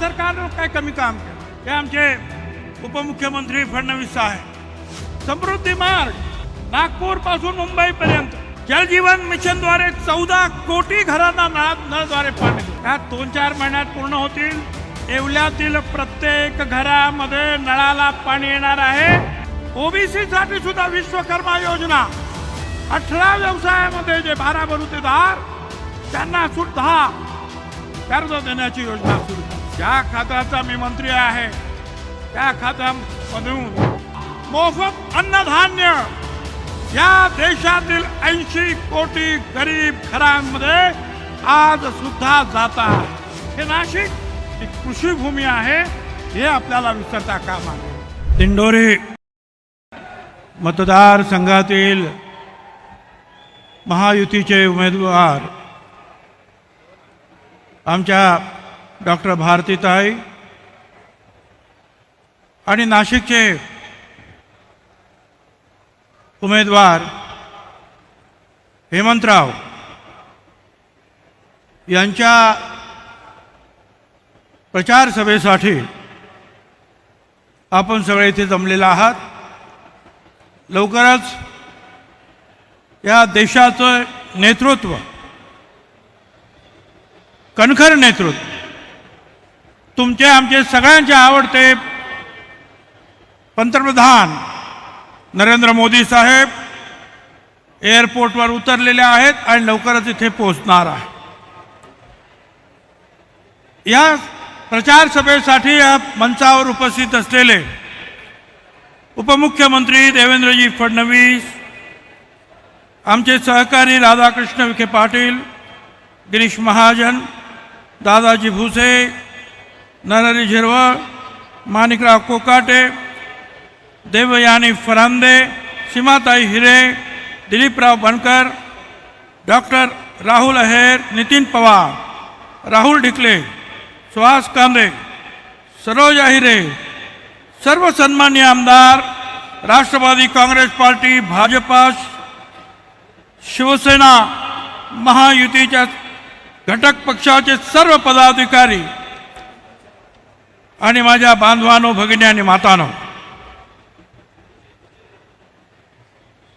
सरकारनं काय कमी काम केलं? हे आमचे उपमुख्यमंत्री फडणवीस साहेब समृद्धी मार्ग नागपूर पासून मुंबई पर्यंत जलजीवन मिशनद्वारे 14 कोटी घरांना नळद्वारे पाणी दिले. त्यात 2-4 महिन्यात पूर्ण होतील. येवल्यातील प्रत्येक घरामध्ये नळाला पाणी येणार आहे. ओबीसी साठी सुद्धा विश्वकर्मा योजना 18 व्यवसायामध्ये जे 12 बलुतेदार त्यांना सुद्धा कर्ज देण्याची योजना सुरू. ज्या खात्याचा मी मंत्री आहे त्या खात्यामधून मोफत अन्नधान्य या देशातील 80 कोटी गरीब घरांमध्ये आज सुद्धा जात आहे. हे नाशिक ही कृषी भूमी आहे, हे आपल्याला विसरता कामा नये. दिंडोरी मतदारसंघातील महायुतीचे उमेदवार आमच्या डॉक्टर भारतीताई आणि नाशिकचे उमेदवार हेमंतराव यांच्या प्रचार सभेसाठी आपण सगळे इथे जमलेला आहात. लवकरच या देशाचं नेतृत्व, कणखर नेतृत्व, तुमचे आमचे सगळ्यांचे आवडते पंतप्रधान नरेंद्र मोदी साहेब एअरपोर्टवर उतरलेले आहेत आणि लवकरच इथे पोहोचणार आहे. या प्रचार सभेसाठी या मंचावर उपस्थित असलेले उपमुख्यमंत्री देवेंद्रजी फडणवीस, आमचे सहकारी राधाकृष्ण विखे पाटील, गिरीश महाजन, दादाजी भुसे, नरहरी झिरवळ, माणिकराव कोकाटे, देवयानी फरांदे, सीमाताई हिरे, दिलीपराव बनकर, डॉक्टर राहुल अहेर, नितीन पवार, राहुल ढिकले, सुहास कांदे, सरोज अहिरे, सर्व सन्मान्य आमदार, राष्ट्रवादी काँग्रेस पार्टी, भाजपा, शिवसेना, महायुतीच्या घटक पक्षाचे सर्व पदाधिकारी आणि माझ्या बांधवांनो, भगिनी आणि मातांनो,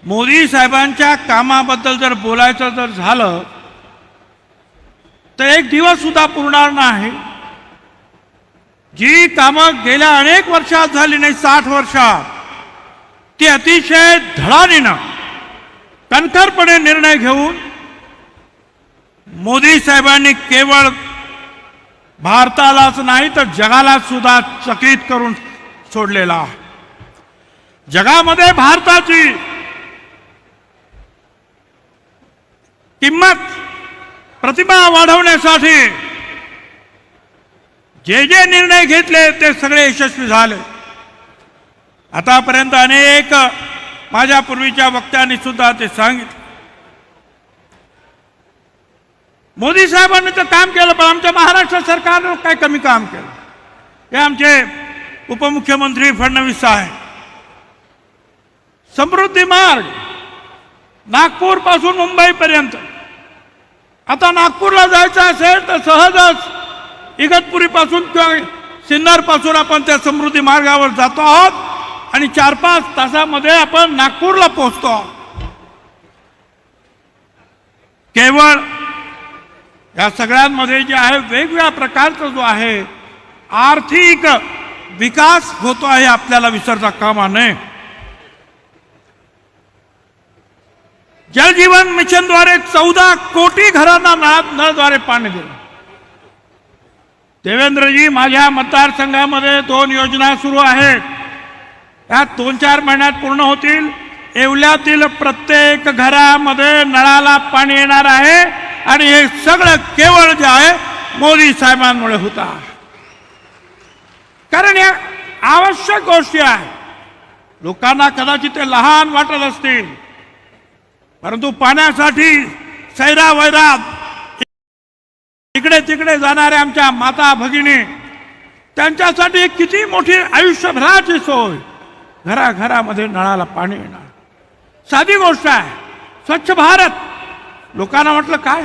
मोदी साहेबांच्या कामाबद्दल जर बोलायचं जर झालं तर एक दिवस सुद्धा पुरणार नाही. जी कामं गेल्या अनेक वर्षात झाली नाही, 60 वर्षात, ती अतिशय धडाडीनं कणखरपणे निर्णय घेऊन मोदी साहेबांनी केवळ भारतालाच नाही तर जगाला सुद्धा चकित करून सोडलेला आहे. जगामध्ये भारताची किंमत, प्रतिमा वाढवण्यासाठी जे जे निर्णय घेतले ते सगळे यशस्वी झाले. आतापर्यंत अनेक माझ्या पूर्वीच्या वक्त्यांनी सुद्धा ते सांगितले. मोदी साहेबांनी तर काम केलं, पण आमच्या महाराष्ट्र सरकारनं काय कमी काम केलं? हे आमचे उपमुख्यमंत्री फडणवीस साहेब समृद्धी मार्ग नागपूर पासून मुंबई पर्यंत. आता नागपूरला जायचं असेल तर सहजच इगतपुरी पासून किंवा सिन्नर पासून आपण त्या समृद्धी मार्गावर जातो आहोत आणि 4-5 तासामध्ये आपण नागपूरला पोहोचतो आहोत. केवळ या सगळ्यांमध्ये जे आहे वेगवेगळ्या प्रकारचा जो आहे आर्थिक विकास होतो आहे, आपल्याला विसरता कामा नये. जलजीवन मिशनद्वारे 14 कोटी घरांना नळद्वारे पाणी दिलं. देवेंद्रजी, माझ्या मतदारसंघामध्ये 2 योजना सुरू आहेत. त्यात 2-4 महिन्यात पूर्ण होतील. येवल्यातील प्रत्येक घरामध्ये नळाला पाणी येणार आहे आणि हे सगळं केवळ जे आहे मोदी साहेबांमुळे होत आहे. कारण या आवश्यक गोष्टी आहेत. लोकांना कदाचित ते लहान वाटत असतील, परंतु पाण्यासाठी सैरावैरात इकडे तिकडे जाणाऱ्या आमच्या माता भगिनी, त्यांच्यासाठी किती मोठी आयुष्यभराची सोय. घराघरामध्ये नळाला पाणी येणार, साधी गोष्ट आहे. स्वच्छ भारत, लोकांना म्हटलं काय,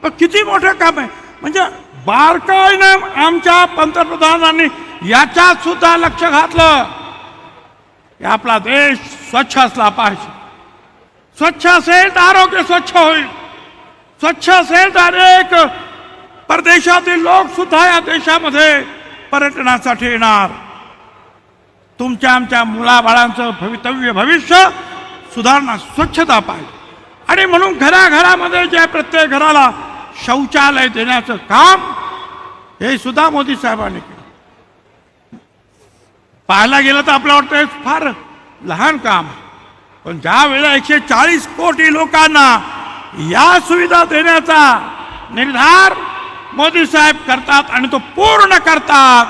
पण किती मोठं काम आहे. म्हणजे बारकाईनं आमच्या पंतप्रधानांनी याच्यात सुद्धा लक्ष घातलं की आपला देश स्वच्छ असला पाहिजे. स्वच्छ असेल तर आरोग्य स्वच्छ होईल. स्वच्छ असेल तर अनेक परदेशातील लोक सुद्धा या देशामध्ये पर्यटनासाठी येणार. तुमच्या आमच्या मुलाबाळांचं भविष्य सुधारणा स्वच्छता पाहिजे. आणि म्हणून घराघरामध्ये जे प्रत्येक घराला शौचालय देण्याचं काम हे सुद्धा मोदी साहेबांनी केलं. पाहायला गेलं तर आपल्याला वाटतं हे फार लहान काम आहे, पण ज्या वेळेला 140 कोटी लोकांना या सुविधा देण्याचा निर्धार मोदी साहेब करतात आणि तो पूर्ण करतात,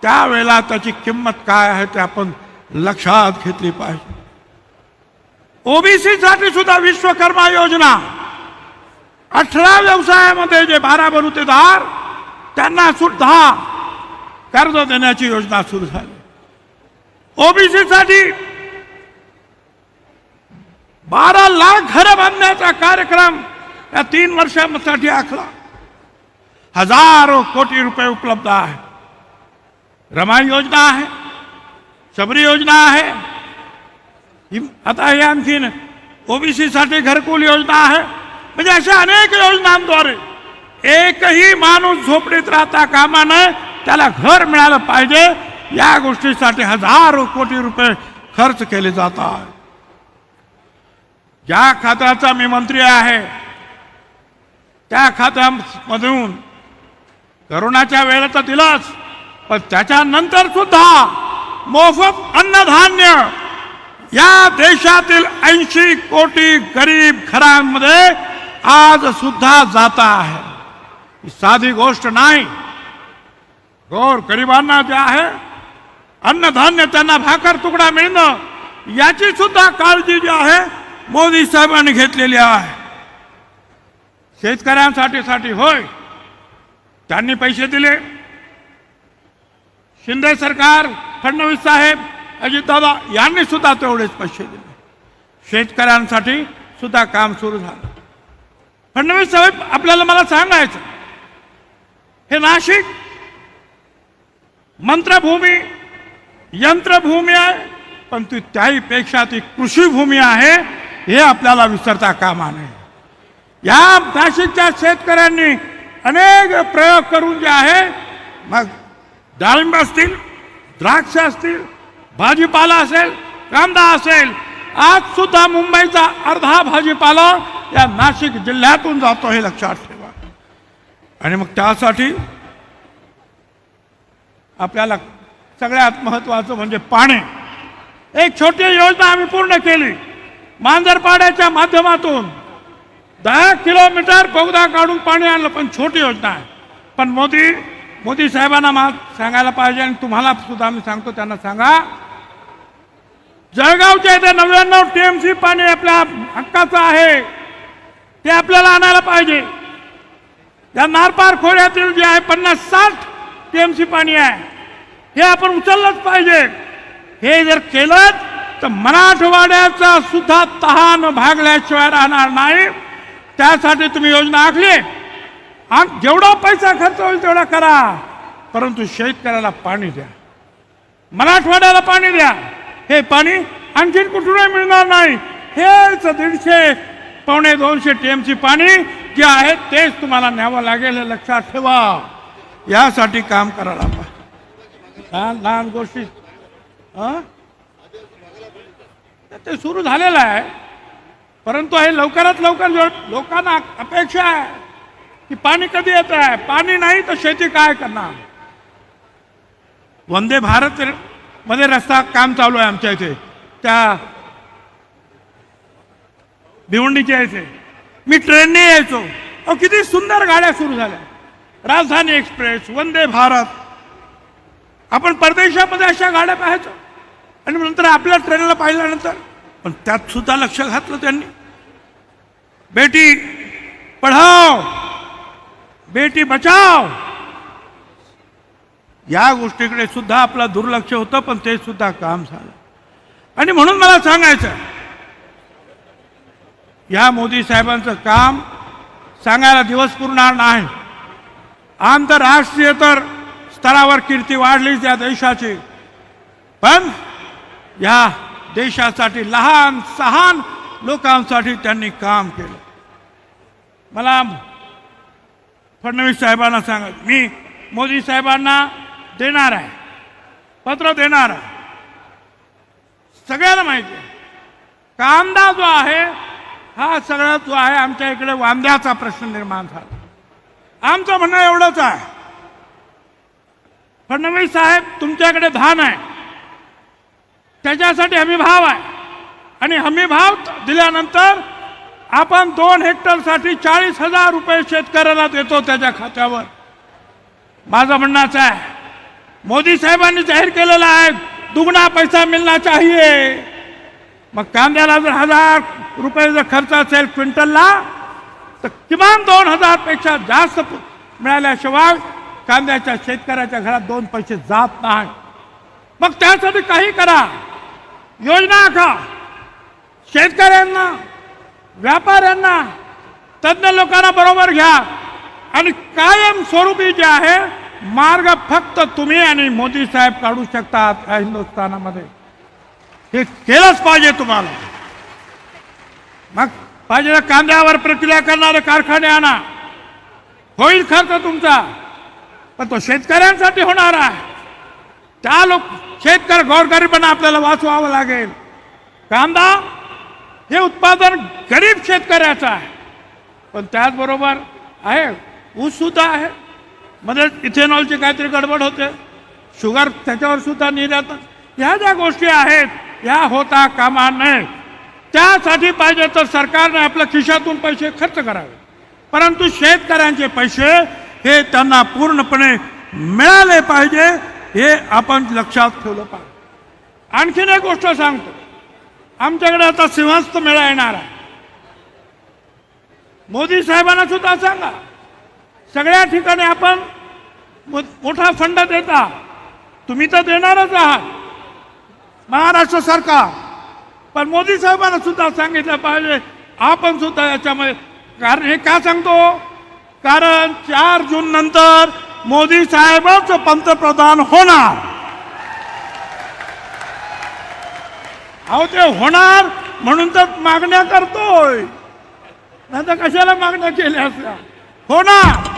त्यावेळेला त्याची किंमत काय आहे ते आपण लक्षात घेतली पाहिजे. ओबीसी साठी सुद्धा विश्वकर्मा योजना 18 व्यवसायामध्ये जे 12 बलुतेदार त्यांना सुद्धा कर्ज देण्याची योजना सुरू झाली. ओबीसी साठी 12 लाख घरं बांधण्याचा कार्यक्रम या 3 वर्षांसाठी आखला. हजारो कोटी रुपये उपलब्ध आहे. रमाई योजना आहे, शबरी योजना आहे, आता हे आणखीन ओबीसी साठी घरकुल योजना आहे. म्हणजे अशा अनेक योजनांद्वारे एकही माणूस झोपडीत राहता कामा नये, त्याला घर मिळालं पाहिजे. या गोष्टीसाठी हजारो कोटी रुपये खर्च केले जातात. ज्या खात्याचा मी मंत्री आहे त्या खात्यामधून करोनाच्या वेळेला तर दिलंच, पण त्याच्यानंतर सुद्धा मोफत अन्नधान्य या देशातील 80 कोटी गरीब घरांमध्ये आज सुद्धा जात आहे. ही साधी गोष्ट नाही. गोर गरिबांना जे आहे अन्नधान्य, त्यांना भाकर तुकडा मिळणं, याची सुद्धा काळजी जी आहे मोदी साहेबांनी घेतलेली आहे. शेतकऱ्यांसाठी होय, त्यांनी पैसे दिले. शिंदे सरकार, फडणवीस साहेब, अजितदादा यांनी सुद्धा तेवढेच पैसे दिले. शेतकऱ्यांसाठी सुद्धा काम सुरू झालं. फडणवीस साहेब, आपल्याला मला सांगायचं, हे नाशिक मंत्रभूमी, यंत्रभूमी आहे, पण त्याहीपेक्षा ती कृषीभूमी आहे, हे आपल्याला विसरता कामा नये. या नाशिकच्या शेतकऱ्यांनी अनेक प्रयोग करून जे आहे, मग डाळिंब असतील, द्राक्ष असतील, भाजीपाला असेल, कांदा असेल, आज सुद्धा मुंबईचा अर्धा भाजीपाला या नाशिक जिल्ह्यातून जातो, हे लक्षात ठेवा. आणि मग त्यासाठी आपल्याला सगळ्यात महत्त्वाचं म्हणजे पाणी. एक छोटी योजना आम्ही पूर्ण केली. मांजरपाड्याच्या माध्यमातून 10 किलोमीटर बोगदा काढून पाणी आणलं, पण छोटी योजना आहे. पण मोदी साहेबांना सांगायला पाहिजे, आणि तुम्हाला सुद्धा मी सांगतो, त्यांना सांगा, जळगावच्या इथे 99 TMC पाणी आपल्या हक्काचं आहे, ते आपल्याला आणायला पाहिजे. या नारपार खोऱ्यातील जे आहे 50-60 TMC पाणी आहे, हे आपण उचललंच पाहिजे. हे जर केलं तर मराठवाड्याचा सुद्धा तहान भागल्याशिवाय राहणार नाही. त्यासाठी तुम्ही योजना आखली, जेवढा पैसा खर्च होईल तेवढा करा, परंतु शेतकऱ्याला पाणी द्या, मराठवाड्याला पाणी द्या. हे पाणी आणखीन कुठूनही मिळणार नाही. हेच 150-200 TMC पाणी जे आहे तेच तुम्हाला न्यावं लागेल, हे लक्षात ठेवा. यासाठी काम करायला पाहिजे. लहान गोष्टी ते सुरू झालेलं आहे, परंतु हे लवकरात लवकर लोकांना अपेक्षा आहे की पाणी कधी येत आहे. पाणी नाही तर शेती काय करणार. वंदे भारत मध्ये रस्ता काम चालू आहे आमच्या इथे, त्या भिवंडीच्या इथे. मी ट्रेनने यायचो, किती सुंदर गाड्या सुरू झाल्या. राजधानी एक्सप्रेस, वंदे भारत. आपण परदेशामध्ये अशा गाड्या पाहायचो, आणि नंतर आपल्या ट्रेनला पाहिल्यानंतर पण त्यात सुद्धा लक्ष घातलं त्यांनी. बेटी पढाओ, बेटी बचाओ, या गोष्टीकडे सुद्धा आपलं दुर्लक्ष होतं, पण ते सुद्धा काम झालं. आणि म्हणून मला सांगायचं, या मोदी साहेबांचं काम सांगायला दिवस पुरणार नाही. आंतरराष्ट्रीय तर स्तरावर कीर्ती वाढलीच या देशाची, पण या देशासाठी लहान सहान लोकांसाठी त्यांनी काम केलं. मला फडणवीस साहेबांना सांगा, मी मोदी साहेबांना देणार आहे, पत्र देणार आहे. सगळ्यांना माहिती आहे कांदा जो आहे हा सगळा जो आहे आमच्या इकडे वांद्याचा प्रश्न निर्माण झाला. आमचं म्हणणं एवढंच आहे, फडणवीस साहेब तुमच्याकडे धान आहे, त्याच्यासाठी हमी भाव आहे, आणि हमी भाव दिल्यानंतर आपण 2 हेक्टरसाठी 40,000 रुपये शेतकऱ्याला देतो त्याच्या खात्यावर. माझं म्हणणं आहे, मोदी साहेबांनी जाहीर केलेला आहे दुगना पैसा मिलना चाहिए. मग कांद्याला जर 1,000 रुपये जर खर्च असेल क्विंटलला, तर किमान 2,000 पेक्षा जास्त मिळाल्याशिवाय कांद्याच्या शेतकऱ्याच्या घरात 2 पैसे जात नाही. मग त्यासाठी काही करा, योजना आखा, शेतकऱ्यांना, व्यापाऱ्यांना, तज्ञ लोकांना बरोबर घ्या, आणि कायम स्वरूपी जे आहे मार्ग फक्त तुम्ही आणि मोदी साहेब काढू शकतात या हिंदुस्थानामध्ये. हे केलंच पाहिजे तुम्हाला. मग पाहिजे कांद्यावर प्रक्रिया करणारे कारखाने आणा, होईल खर्च तुमचा, पण तो शेतकऱ्यांसाठी होणार आहे. त्या शेतकरी गोरगरिबांना आपल्याला वाचवावं लागेल. कांदा हे उत्पादन गरीब शेतकऱ्याचं आहे, पण त्याचबरोबर आहे ऊस सुद्धा आहे, मध्ये इथेनॉलची काहीतरी गडबड होते, शुगर त्याच्यावर सुद्धा निर्यात. ह्या ज्या गोष्टी आहेत ह्या होता कामा नये. त्यासाठी पाहिजे तर सरकारने आपल्या खिशातून पैसे खर्च करावे, परंतु शेतकऱ्यांचे पैसे हे त्यांना पूर्णपणे मिळाले पाहिजे, हे आपण लक्षात ठेवलं पाहिजे. आणखीन एक गोष्ट सांगतो, आमच्याकडे आता सिंहस्थ मेळा येणार आहे. मोदी साहेबांना सुद्धा सांगा, सगळ्या ठिकाणी आपण मोठा फंड देता, तुम्ही तर देणारच आहात महाराष्ट्र सरकार, पण मोदी साहेबांना सुद्धा सांगितलं पाहिजे आपण सुद्धा याच्यामध्ये. कारण हे का सांगतो, कारण 4 जून नंतर मोदी साहेबच पंतप्रधान होणार. अहो ते होणार म्हणून तर मागण्या करतोय, नाही तर कशाला मागण्या केल्या असत्या. होणार,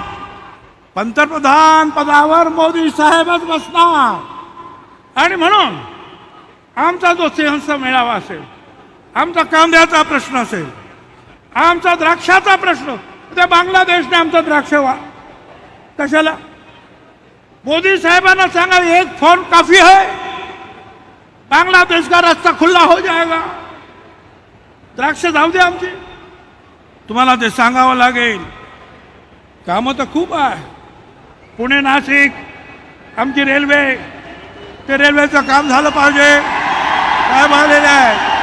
पंतप्रधान पदावर मोदी साहेबच बसणार. आणि म्हणून आमचा जो सिंहस्थ मेळावा असेल, आमचा कांद्याचा प्रश्न असेल, आमचा द्राक्षाचा प्रश्न, त्या बांगलादेशने आमचा द्राक्ष कशाला. मोदी साहेबांना सांगा एक फोन काफी है, बांग्लादेश का रास्ता खुला हो जाएगा. द्राक्ष जाऊ दे आमची, तुम्हाला ते सांगावं लागेल. कामं तर खूप आहे. पुणे नाशिक आमची रेल्वे, ते रेल्वेचं काम झालं पाहिजे, काय झालेलं आहे.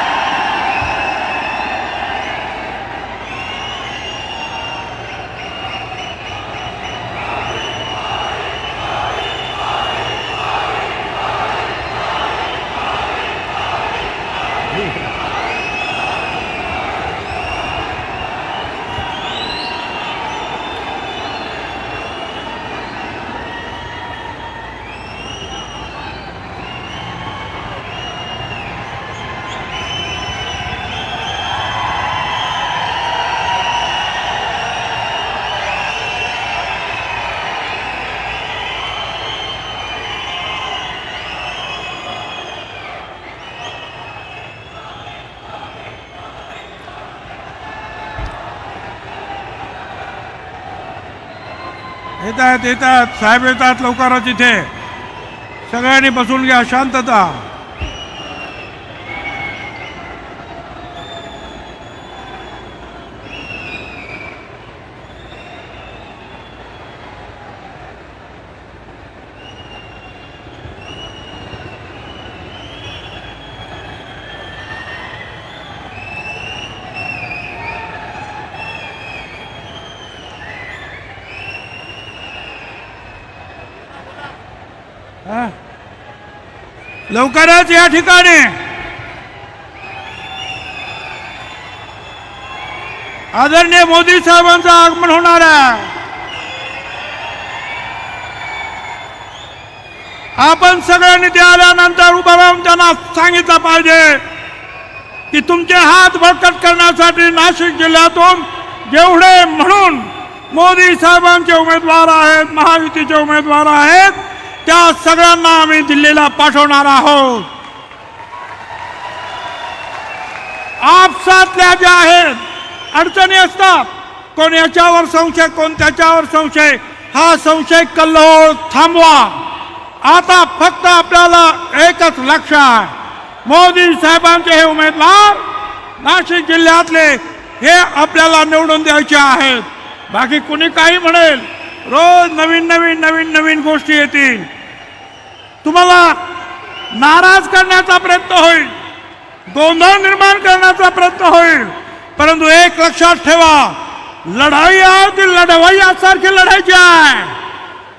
येतात साहेब येतात लवकरच. इथे सगळ्यांनी बसून घ्या, शांतता. लवकरच या ठिकाणी आदरणीय मोदी साहेबांचं आगमन होणार आहे. आपण सगळ्यांनी ते आल्यानंतर उभं राहून त्यांना सांगितलं पाहिजे की तुमचे हात बळकट करण्यासाठी नाशिक जिल्ह्यातून जेवढे म्हणून मोदी साहेबांचे उमेदवार आहेत, महायुतीचे उमेदवार आहेत, त्या सगळ्यांना आम्ही दिल्लीला पाठवणार आहोत. आपसातल्या ज्या आहेत अडचणी असतात, कोण याच्यावर संशय, कोण त्याच्यावर संशय, हा संशय कल्लोळ थांबवा. आता फक्त आपल्याला एकच लक्ष आहे, मोदी साहेबांचे हे उमेदवार नाशिक जिल्ह्यातले हे आपल्याला निवडून द्यायचे आहेत. बाकी कुणी काही म्हणेल, रोज नवीन नवीन नवीन नवीन गोष्टी येतील, तुम्हाला नाराज करण्याचा प्रयत्न होईल, गोंधळ निर्माण करण्याचा प्रयत्न होईल. परंतु एक लक्षात ठेवा, लढाई आहे ती लढवय्यासारखी लढायची आहे.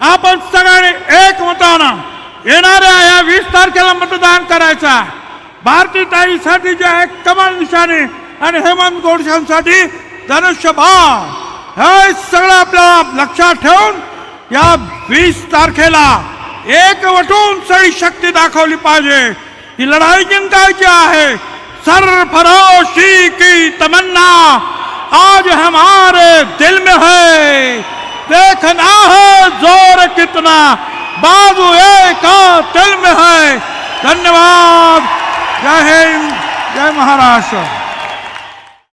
आपण सगळ्यांनी एकमतानं येणाऱ्या या 20 तारखेला मतदान करायचं आहे. भारतीताईसाठी जे आहे कमळ निशाणी आणि हेमंत गोडसेंसाठी धनुष्यबाण, हे सगळं आपल्याला लक्षात ठेवून या 20 तारखेला एकवटून सगळी शक्ती दाखवली पाहिजे. ही लढाई जिंकायची आहे. सरफरोशी की तमन्ना आज हमारे दिल में है, देखना है जोर कितना बाजू एक दिल में है. धन्यवाद. जय हिंद, जय महाराष्ट्र.